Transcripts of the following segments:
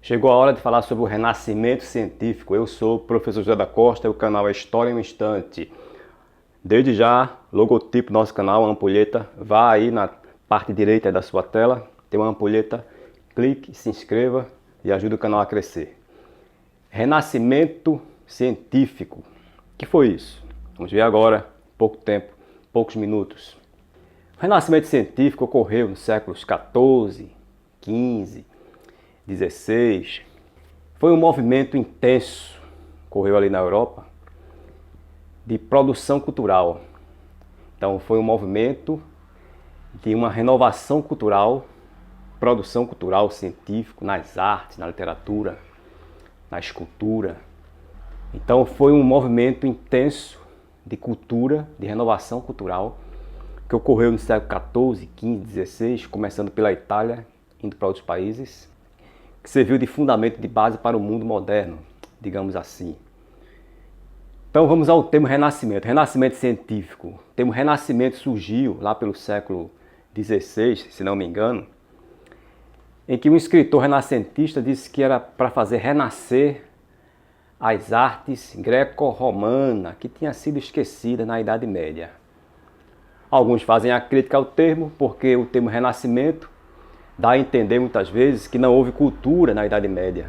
Chegou a hora de falar sobre o renascimento científico. Eu sou o professor José da Costa e o canal é História em um Instante. Desde já, logotipo do nosso canal, uma ampulheta. Vá aí na parte direita da sua tela, tem uma ampulheta. Clique, se inscreva e ajude o canal a crescer. Renascimento científico. O que foi isso? Vamos ver agora, pouco tempo, poucos minutos. O renascimento científico ocorreu nos séculos XIV, XV, XVI. Foi um movimento intenso, ocorreu ali na Europa, de produção cultural. Então foi um movimento de uma renovação cultural, produção cultural científica nas artes, na literatura, na escultura. Então foi um movimento intenso de cultura, de renovação cultural, que ocorreu no século XIV, XV, XVI, começando pela Itália, indo para outros países, que serviu de fundamento, de base para o mundo moderno, digamos assim. Então vamos ao termo renascimento, renascimento científico. O termo renascimento surgiu lá pelo século XVI, se não me engano, em que um escritor renascentista disse que era para fazer renascer as artes greco-romana, que tinha sido esquecida na Idade Média. Alguns fazem a crítica ao termo, porque o termo renascimento dá a entender muitas vezes que não houve cultura na Idade Média,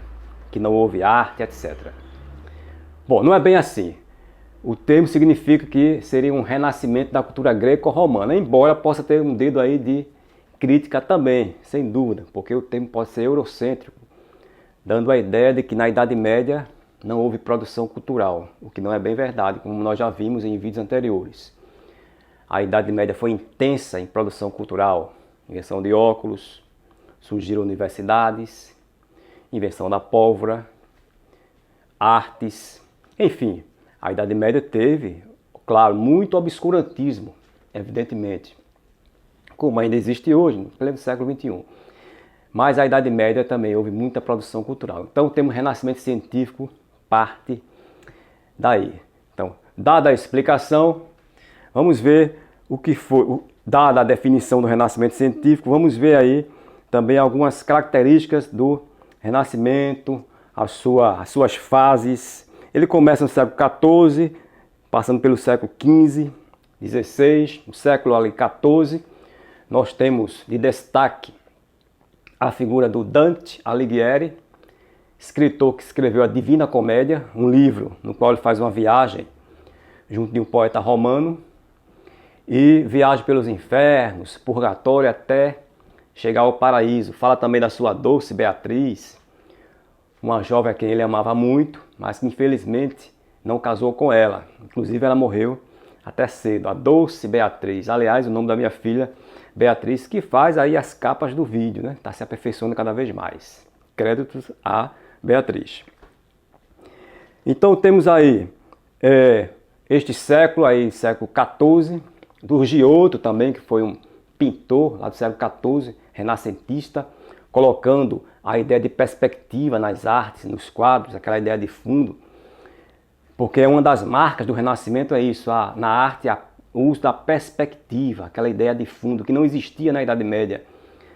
que não houve arte, etc. Bom, não é bem assim. O termo significa que seria um renascimento da cultura greco-romana, embora possa ter um dedo aí de crítica também, sem dúvida, porque o termo pode ser eurocêntrico, dando a ideia de que na Idade Média não houve produção cultural, o que não é bem verdade, como nós já vimos em vídeos anteriores. A Idade Média foi intensa em produção cultural, invenção de óculos, surgiram universidades, invenção da pólvora, artes, enfim. A Idade Média teve, claro, muito obscurantismo, evidentemente, como ainda existe hoje, no pleno século XXI. Mas a Idade Média também houve muita produção cultural. Então o termo renascimento científico parte daí. Então, dada a explicação, vamos ver o que foi, dada a definição do renascimento científico, vamos ver aí também algumas características do renascimento, as suas fases. Ele começa no século XIV, passando pelo século XV, XVI, no século XIV, nós temos de destaque a figura do Dante Alighieri, escritor que escreveu a Divina Comédia, um livro no qual ele faz uma viagem junto de um poeta romano e viaja pelos infernos, purgatório, até chegar ao paraíso. Fala também da sua doce Beatriz, uma jovem a quem ele amava muito, mas que infelizmente não casou com ela. Inclusive ela morreu até cedo, a doce Beatriz. Aliás, o nome da minha filha, Beatriz, que faz aí as capas do vídeo, né? Está se aperfeiçoando cada vez mais. Créditos a Beatriz. Então temos aí este século, aí século XIV, do Giotto também, que foi um pintor lá do século XIV, renascentista, colocando a ideia de perspectiva nas artes, nos quadros, aquela ideia de fundo, porque uma das marcas do Renascimento é isso, na arte o uso da perspectiva, aquela ideia de fundo que não existia na Idade Média,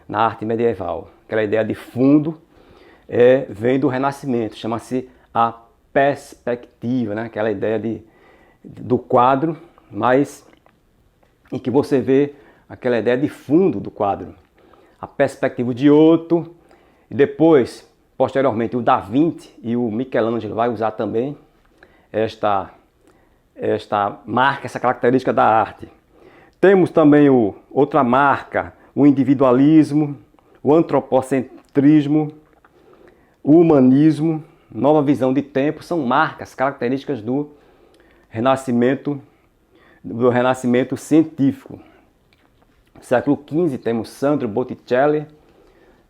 na arte medieval. Aquela ideia de fundo vem do Renascimento, chama-se a perspectiva, né? Aquela ideia do quadro, mas em que você vê aquela ideia de fundo do quadro. A perspectiva de Giotto, e depois, posteriormente, o Da Vinci e o Michelangelo vai usar também esta marca, essa característica da arte. Temos também outra marca, o individualismo, o antropocentrismo, o humanismo, nova visão de tempo, são marcas, características do renascimento científico. No século XV temos Sandro Botticelli,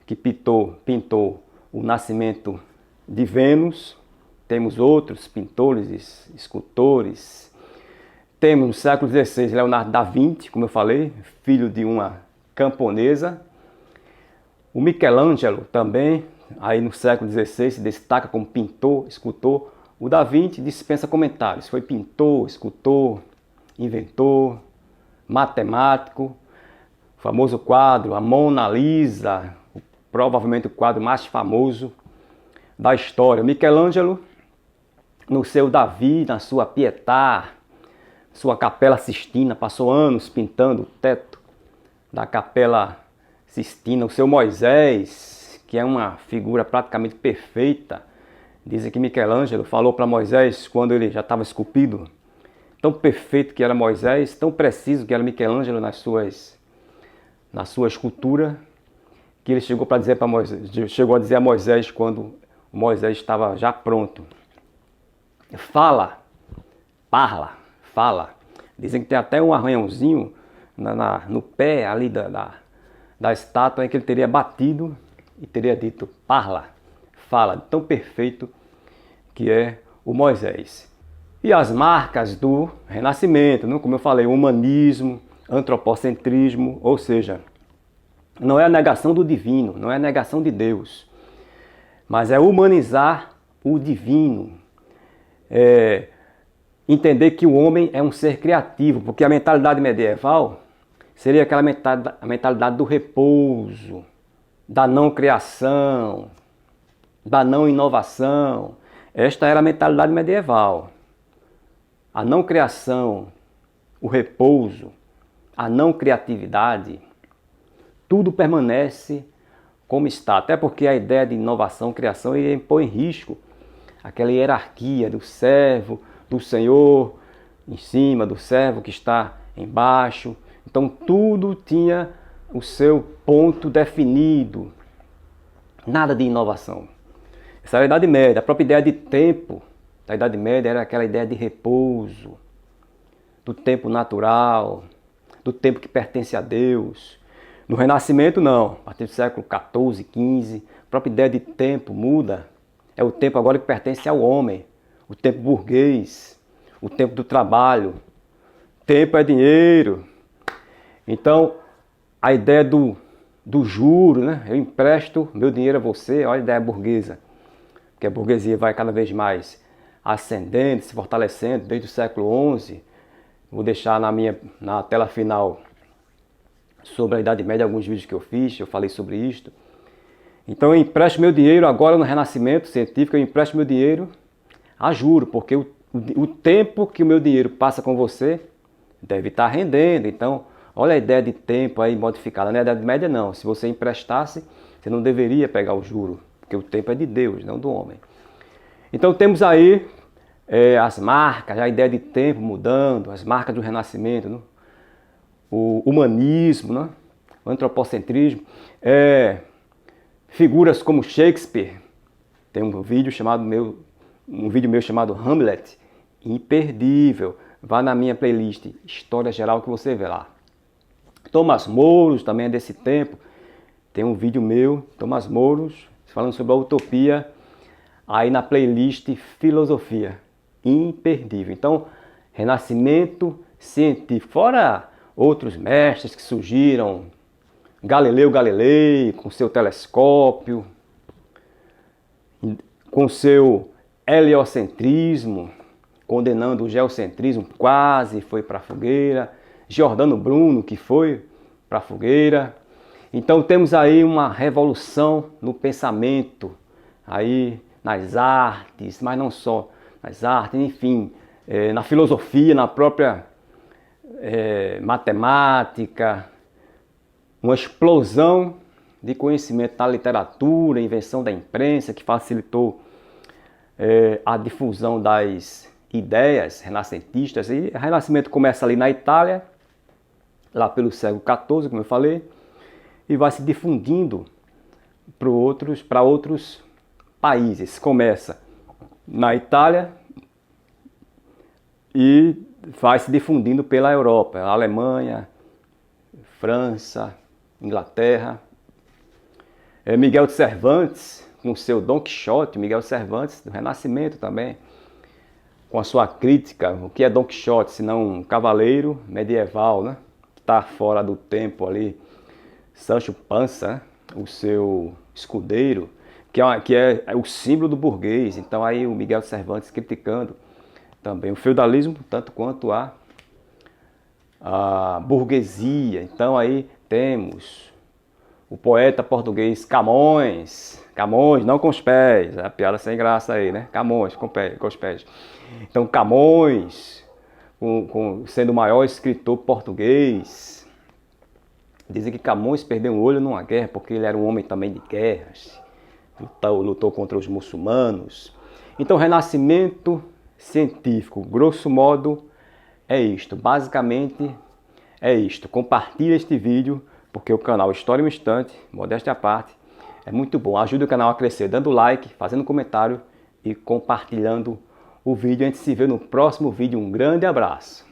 que pintou o nascimento de Vênus. Temos outros pintores, escultores. Temos no século XVI Leonardo da Vinci, como eu falei, filho de uma camponesa. O Michelangelo também, aí no século XVI, se destaca como pintor, escultor. O Da Vinci dispensa comentários, foi pintor, escultor, inventor, matemático. O famoso quadro, a Mona Lisa, provavelmente o quadro mais famoso da história. Michelangelo, no seu Davi, na sua Pietà, sua Capela Sistina, passou anos pintando o teto da Capela Sistina. O seu Moisés, que é uma figura praticamente perfeita. Dizem que Michelangelo falou para Moisés, quando ele já estava esculpido, tão perfeito que era Moisés, tão preciso que era Michelangelo na sua escultura, que ele chegou para dizer para Moisés, chegou a dizer a Moisés quando Moisés estava já pronto: fala, parla, fala. Dizem que tem até um arranhãozinho no pé ali da estátua em que ele teria batido e teria dito: parla, fala. Tão perfeito que é o Moisés. E as marcas do Renascimento, né? Como eu falei, humanismo, antropocentrismo, ou seja, não é a negação do divino, não é a negação de Deus, mas é humanizar o divino. Entender que o homem é um ser criativo, porque a mentalidade medieval seria aquela mentalidade do repouso, da não criação, da não inovação. Esta era a mentalidade medieval. A não criação, o repouso, a não criatividade, tudo permanece como está. Até porque a ideia de inovação, criação, ia impor em risco aquela hierarquia do servo, do senhor em cima, do servo que está embaixo. Então tudo tinha o seu ponto definido. Nada de inovação. Essa era a Idade Média. A própria ideia de tempo da Idade Média era aquela ideia de repouso, do tempo natural, do tempo que pertence a Deus. No Renascimento não, a partir do século XIV, XV, a própria ideia de tempo muda. É o tempo agora que pertence ao homem, o tempo burguês, o tempo do trabalho. Tempo é dinheiro. Então, a ideia do juro, né? Eu empresto meu dinheiro a você, olha a ideia burguesa. Que a burguesia vai cada vez mais ascendendo, se fortalecendo desde o século XI. Vou deixar na tela final sobre a Idade Média alguns vídeos que eu fiz, eu falei sobre isto. Então eu empresto meu dinheiro agora no Renascimento científico, eu empresto meu dinheiro a juro, porque o tempo que o meu dinheiro passa com você deve estar rendendo. Então, olha a ideia de tempo aí modificada. Na Idade Média não, se você emprestasse, você não deveria pegar o juro, porque o tempo é de Deus, não do homem. Então temos aí as marcas, a ideia de tempo mudando, as marcas do Renascimento, né? O humanismo, né? O antropocentrismo, figuras como Shakespeare. Tem um vídeo meu chamado Hamlet, imperdível. Vá na minha playlist História Geral que você vê lá. Thomas More também é desse tempo. Tem um vídeo meu, Thomas More, falando sobre a utopia, aí na playlist Filosofia. Imperdível. Então, Renascimento científico. Fora outros mestres que surgiram, Galileu Galilei, com seu telescópio, com seu heliocentrismo, condenando o geocentrismo, quase foi para a fogueira. Giordano Bruno, que foi para a fogueira. Então temos aí uma revolução no pensamento, aí nas artes, mas não só nas artes, enfim, na filosofia, na própria matemática, uma explosão de conhecimento na literatura, invenção da imprensa que facilitou a difusão das ideias renascentistas. E o Renascimento começa ali na Itália, lá pelo século XIV, como eu falei, e vai se difundindo para outros países. Começa na Itália e vai se difundindo pela Europa, Alemanha, França, Inglaterra. Miguel de Cervantes, com o seu Dom Quixote, Miguel de Cervantes, do Renascimento também, com a sua crítica, o que é Dom Quixote, senão um cavaleiro medieval, né? Que está fora do tempo ali. Sancho Panza, né? O seu escudeiro, que é o símbolo do burguês. Então aí o Miguel de Cervantes criticando também o feudalismo, tanto quanto a burguesia. Então aí temos o poeta português Camões Camões, não com os pés. É a piada sem graça aí, né? Camões, com os pés. Então, Camões, sendo o maior escritor português. Dizem que Camões perdeu um olho numa guerra, porque ele era um homem também de guerras. Lutou contra os muçulmanos. Então, renascimento científico, grosso modo, é isto. Basicamente, é isto. Compartilhe este vídeo, porque o canal História em um Instante, modéstia à parte, é muito bom. Ajude o canal a crescer dando like, fazendo comentário e compartilhando o vídeo. A gente se vê no próximo vídeo. Um grande abraço.